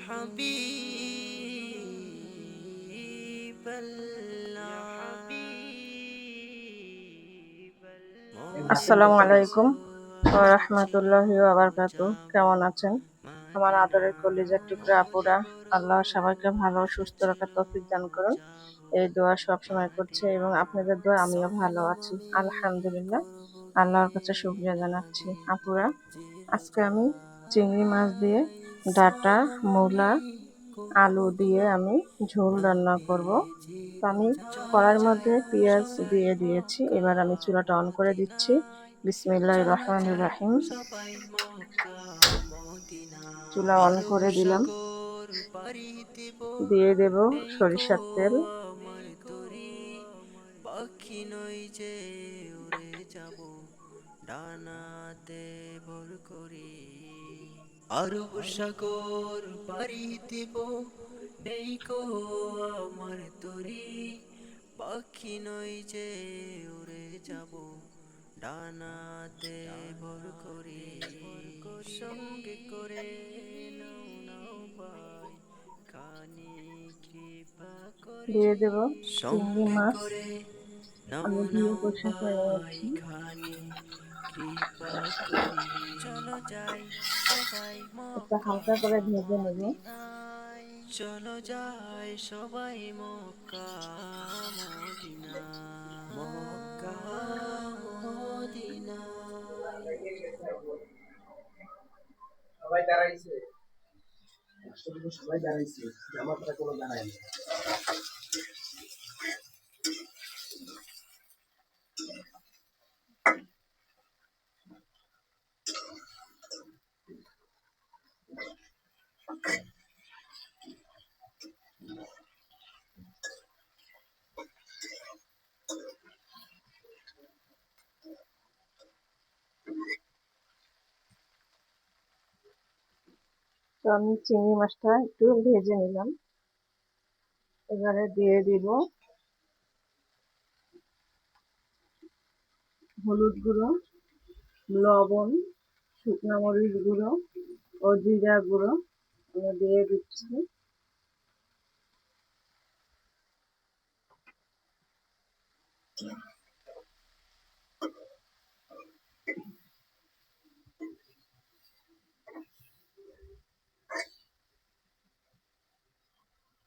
حبيب الله আসসালামু আলাইকুম ওয়া রাহমাতুল্লাহি ওয়া বারাকাতুহু। কেমন আছেন আমার আদরের কলিজার টুকরা আপুরা? আল্লাহ সবাইকে ভালো ও সুস্থ রাখার তৌফিক দান করুন, এই দোয়া সব সময় করছে এবং আপনাদের দোয়া আমিও ভালো আছি আলহামদুলিল্লাহ। আল্লাহর কাছে শুকরিয়া জানাচ্ছি। আপুরা, আজকে আমি চিংড়ি মাছ দিয়ে ডাটা, মূলা, আলু দিয়ে আমি ঝোল রান্না করব। তো আমি কড়াইয়ের মধ্যে পেঁয়াজ দিয়ে দিয়েছি, এবার আমি চুলাটা অন করে দিচ্ছি। বিসমিল্লাহির রহমানির রহিম। সবাই মক্কা মদিনা চুলা অন আরব করে দিলাম, সাগর পাড়ি দিব দিয়ে দেব নেই কো সরিষার তেল। আমার তরি পাখি নই যে উড়ে যাব ডানাতে ভর করি আরব সাগর পাড়ি দিব নেই কো আমার তরি পাখি নই যে উড়ে যাব ডানাতে ভর করি সঙ্গে করে নাও নাও ভাই খানি কৃপা করে দিয়ে দেব চিংড়ি সঙ্গে মাছ, করে নাও আমি ধুয়ে নাও পরিষ্কার করে ভাই নিয়েছি। খানি কৃপা করি চলো যাই সবাই এটা মক্কা হালকা করে ভেজে নেব। মদিনায় চলো যাই সবাই মক্কা মদিনা মক্কা মদিনায় সবাই দাঁড়াইছে, আসলে তো সবাই দাঁড়াইছে, আমার কথা কোনো দাঁড়ায়নি। তো আমি চিংড়ি মাছটা একটু ভেজে নিলাম, এবারে দিয়ে দিব হলুদ গুঁড়ো, লবণ, শুকনো মরিচ গুঁড়ো ও জিরা গুঁড়ো আমি দিয়ে দিচ্ছি।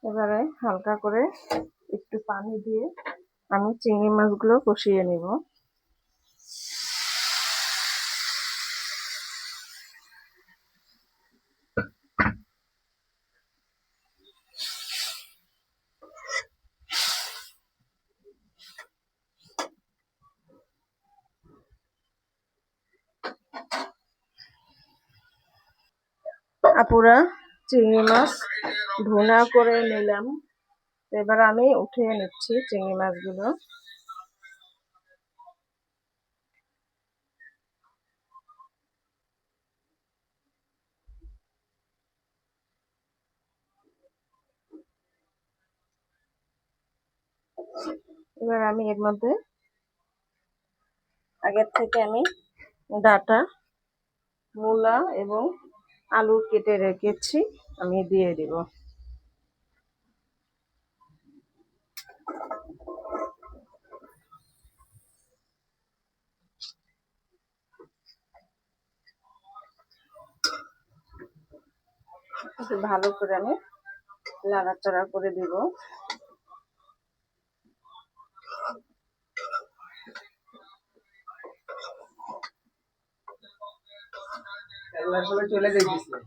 এবারে হালকা করে একটু পানি দিয়ে আমি চিংড়ি মাছগুলো কষিয়ে নিব। আপুরা, চিংড়ি মাছ ভুনা করে নিলাম, এবার আমি উঠিয়ে নিচ্ছি চিংড়ি মাছগুলো। এবার আমি এর মধ্যে আগের থেকে আমি ডাটা, মূলা এবং আলু কেটে রেখেছি, আমি দিয়ে দিব। একটু ভালো করে আমি নাড়াচাড়া করে দিব। এগুলা সবাই চলে যাইতেছে।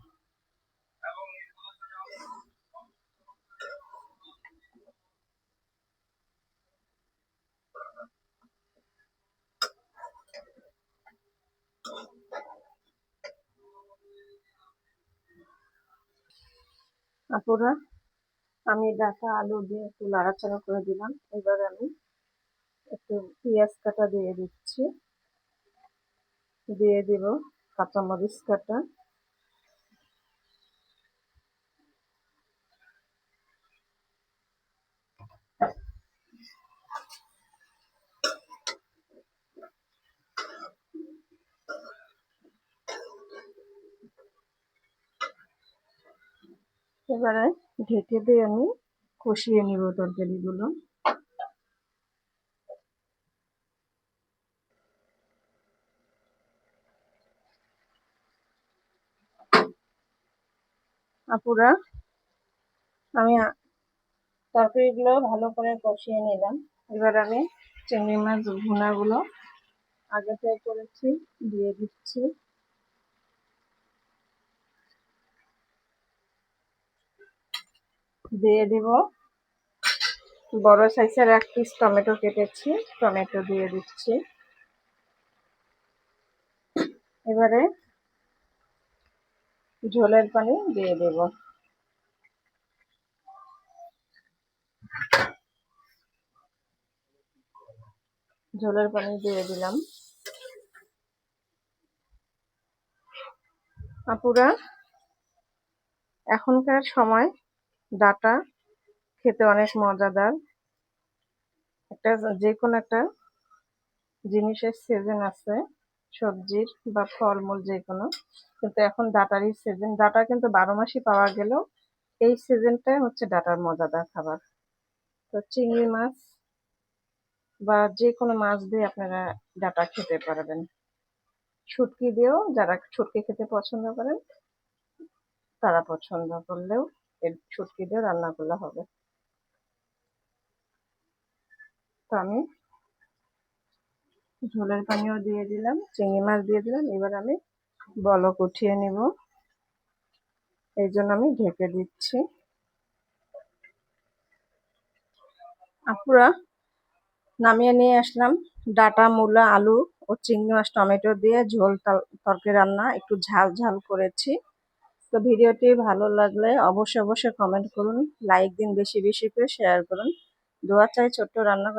আপুরা, আমি ডাটা আলু দিয়ে একটু নাড়াচাড়া করে দিলাম, এবার আমি একটু পেঁয়াজ কাটা দিয়ে দিচ্ছি, দিয়ে দিব কাঁচামরিচ কাটা, এবারে ঢেকে দিয়ে আমি কষিয়ে নিব তরকারিগুলো। আপুরা, আমি তরকারিগুলো ভালো করে কষিয়ে নিলাম। এবার আমি চিংড়ি মাছ ভুনাগুলো আগে থেকে করেছি দিয়ে দিচ্ছি। দিয়ে দিব বড় সাইজের 1 পিস টমেটো কেটেছি, টমেটো দিয়ে দিচ্ছি। এবারে ঝোলের পানি দিয়ে দেব। ঝোলের পানি দিয়ে দিলাম। আপুরা, এখনকার সময় ডাটা খেতে অনেক মজাদার। যে কোনো একটা জিনিসের সিজন আছে, সবজির বা ফলমূল যে কোনো, কিন্তু এখন ডাটারই সিজন। ডাটা কিন্তু 12 মাসই পাওয়া গেলেও এই সিজনটাই হচ্ছে ডাটার মজাদার খাবার। তো চিংড়ি মাছ বা যে কোনো মাছ দিয়ে আপনারা ডাটা খেতে পারবেন। শুটকি দিয়েও, যারা শুটকি খেতে পছন্দ করেন তারা পছন্দ করলেও এর শুটকি দিয়ে রান্না করলে হবে। তো আমি ঝোলের পানিও দিয়ে দিলাম, চিংড়ি মাছ দিয়ে দিলাম। এবার আমি বলক উঠিয়ে নিব, এই জন্য আমি ঢেকে দিচ্ছি। আপুরা, নামিয়ে নিয়ে আসলাম ডাটা, মূলা, আলু ও চিংড়ি মাছ টমেটো দিয়ে ঝোল তরকারি রান্না, একটু ঝাল ঝাল করেছি। তো ভিডিওটি ভালো লাগলে অবশ্যই কমেন্ট করুন, লাইক দিন, বেশি বেশি করে শেয়ার করুন। দোয়া চাই ছোট্ট রান্না